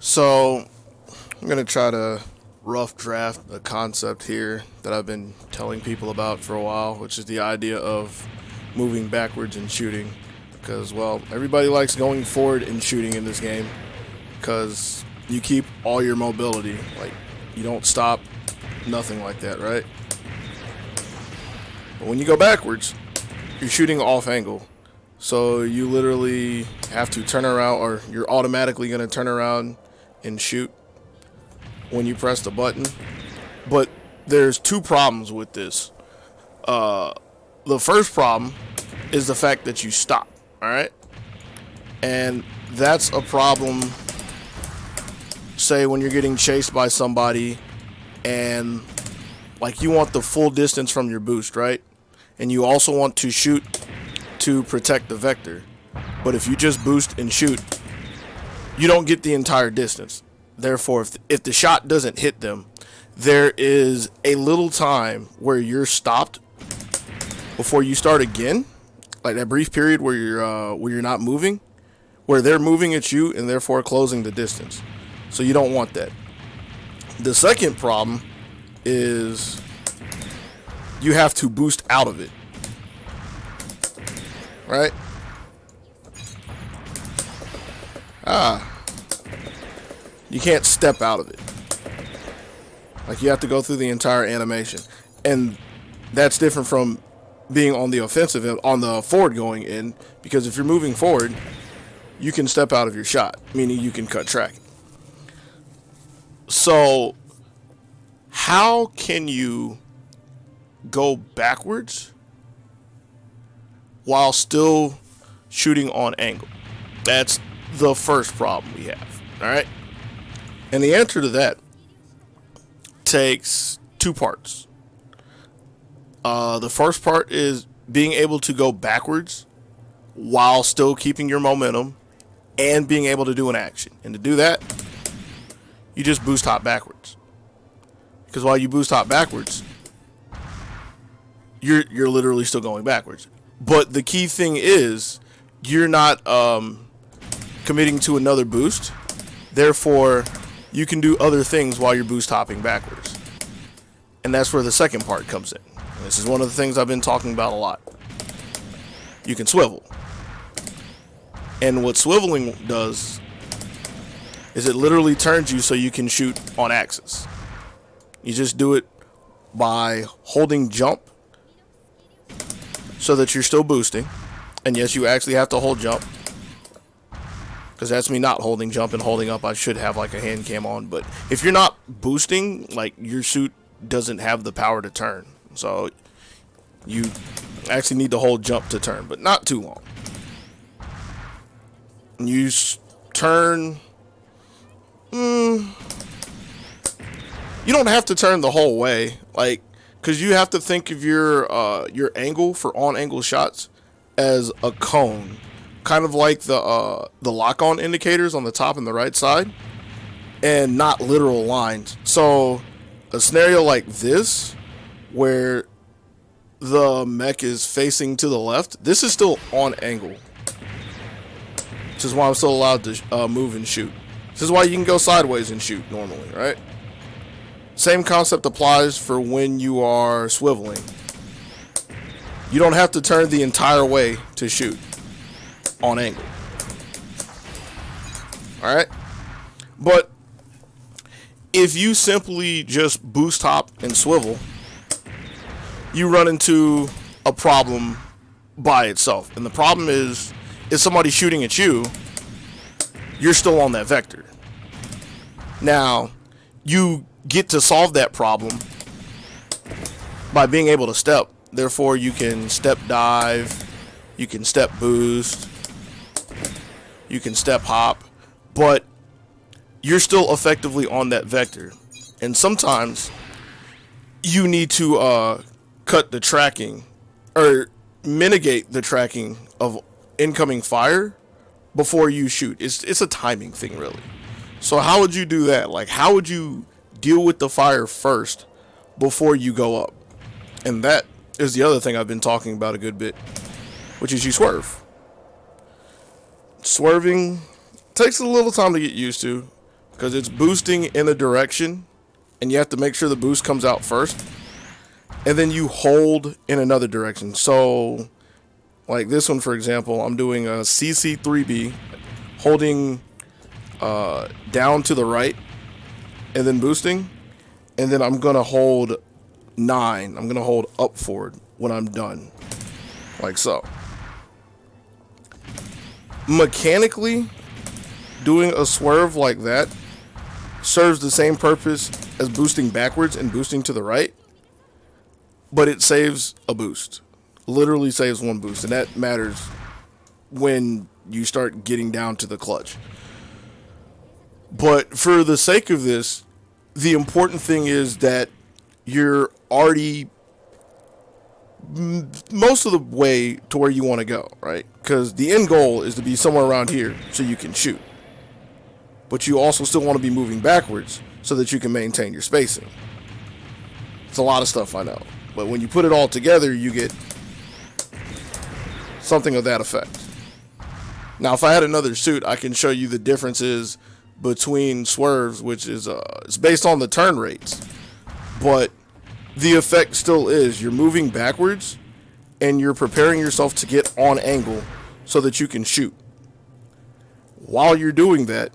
So, I'm going to try to rough draft a concept here that I've been telling people about for a while, which is the idea of moving backwards and shooting. Because, well, everybody likes going forward and shooting in this game because you keep all your mobility. Like, you don't stop, nothing like that, right? But when you go backwards, you're shooting off angle. So you literally have to turn around, or you're automatically going to turn around and shoot when you press the button. But there's two problems with this. The first problem is the fact that you stop, alright? And that's a problem, say, when you're getting chased by somebody and, like, you want the full distance from your boost, right? And you also want to shoot to protect the vector. But if you just boost and shoot, you don't get the entire distance. Therefore, if the shot doesn't hit them, there is a little time where you're stopped before you start again, like that brief period where you're not moving, where they're moving at you and therefore closing the distance. So you don't want that. The second problem is you have to boost out of it, right? You can't step out of it. Like, you have to go through the entire animation. And that's different from being on the offensive, on the forward going in, because if you're moving forward, you can step out of your shot, meaning you can cut track. So, how can you go backwards while still shooting on angle? That's the first problem we have, alright? And the answer to that takes two parts. The first part is being able to go backwards while still keeping your momentum and being able to do an action. And to do that, you just boost hop backwards. Because while you boost hop backwards, you're literally still going backwards. But the key thing is you're not committing to another boost. Therefore, you can do other things while you're boost hopping backwards. And that's where the second part comes in. And this is one of the things I've been talking about a lot. You can swivel. And what swiveling does is it literally turns you so you can shoot on axis. You just do it by holding jump so that you're still boosting. And yes, you actually have to hold jump, because that's me not holding jump and holding up. I should have like a hand cam on, but if you're not boosting, like, your suit doesn't have the power to turn. So you actually need to hold jump to turn, but not too long. And you turn. You don't have to turn the whole way, like, because you have to think of your angle for on angle shots as a cone. Kind of like the lock-on indicators on the top and the right side, and not literal lines. So a scenario like this, where the mech is facing to the left, this is still on angle, which is why I'm still allowed to move and shoot. This is why you can go sideways and shoot normally, right? Same concept applies for when you are swiveling. You don't have to turn the entire way to shoot on angle. Alright? But if you simply just boost hop and swivel, you run into a problem by itself. And the problem is, if somebody's shooting at you, you're still on that vector. Now, you get to solve that problem by being able to step. Therefore, you can step dive, you can step boost, you can step hop, but you're still effectively on that vector. And sometimes you need to cut the tracking, or mitigate the tracking of incoming fire before you shoot. It's a timing thing, really. So how would you do that? Like, how would you deal with the fire first before you go up? And that is the other thing I've been talking about a good bit, which is you swerve. Swerving takes a little time to get used to, because it's boosting in a direction, and you have to make sure the boost comes out first, and then you hold in another direction. So, like this one, for example, I'm doing a CC3B, holding down to the right, and then boosting, and then I'm gonna hold 9. I'm gonna hold up forward when I'm done, like so. Mechanically, doing a swerve like that serves the same purpose as boosting backwards and boosting to the right, but it saves a boost. Literally saves one boost, and that matters when you start getting down to the clutch. But for the sake of this, the important thing is that you're already most of the way to where you want to go, right? Because the end goal is to be somewhere around here so you can shoot. But you also still want to be moving backwards so that you can maintain your spacing. It's a lot of stuff, I know. But when you put it all together, you get something of that effect. Now, if I had another suit, I can show you the differences between swerves, which is it's based on the turn rates. But the effect still is you're moving backwards and you're preparing yourself to get on angle so that you can shoot. While you're doing that,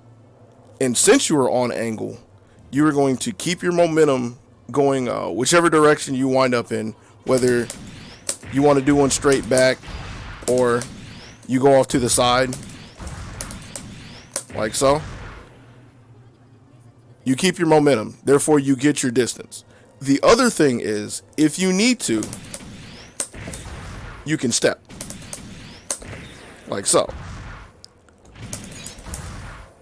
and since you are on angle, you are going to keep your momentum going whichever direction you wind up in, whether you want to do one straight back or you go off to the side, like so. You keep your momentum, therefore you get your distance. The other thing is, if you need to, you can step, like so.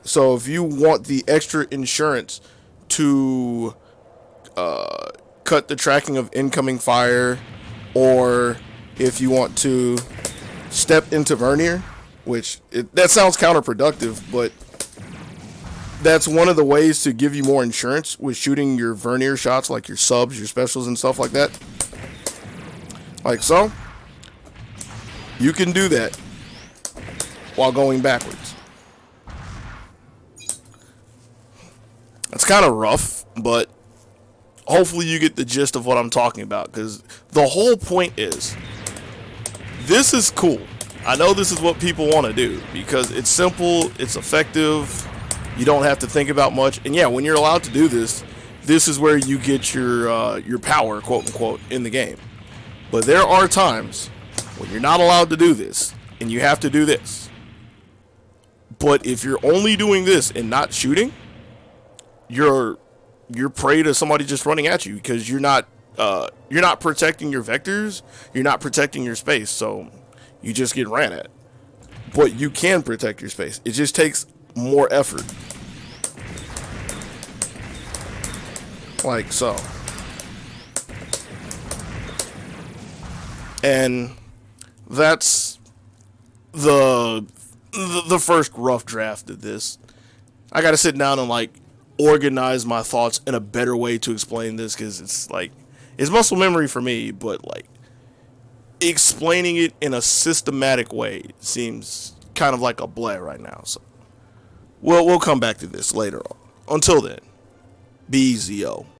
So if you want the extra insurance to cut the tracking of incoming fire, or if you want to step into vernier, which that sounds counterproductive, but that's one of the ways to give you more insurance with shooting your vernier shots, like your subs, your specials, and stuff like that. Like so. You can do that while going backwards. It's kind of rough, but hopefully you get the gist of what I'm talking about, because the whole point is, this is cool. I know this is what people want to do because it's simple, it's effective, you don't have to think about much, and yeah, when you're allowed to do this, this is where you get your power, quote unquote, in the game. But there are times when you're not allowed to do this, and you have to do this. But if you're only doing this and not shooting, you're prey to somebody just running at you, because you're not protecting your vectors, you're not protecting your space, so you just get ran at. But you can protect your space. It just takes more effort. Like so. And that's the first rough draft of this. I gotta sit down and like organize my thoughts in a better way to explain this, because it's like, it's muscle memory for me, but like explaining it in a systematic way seems kind of like a bleh right now. So we'll come back to this later on. Until then, be easy, yo.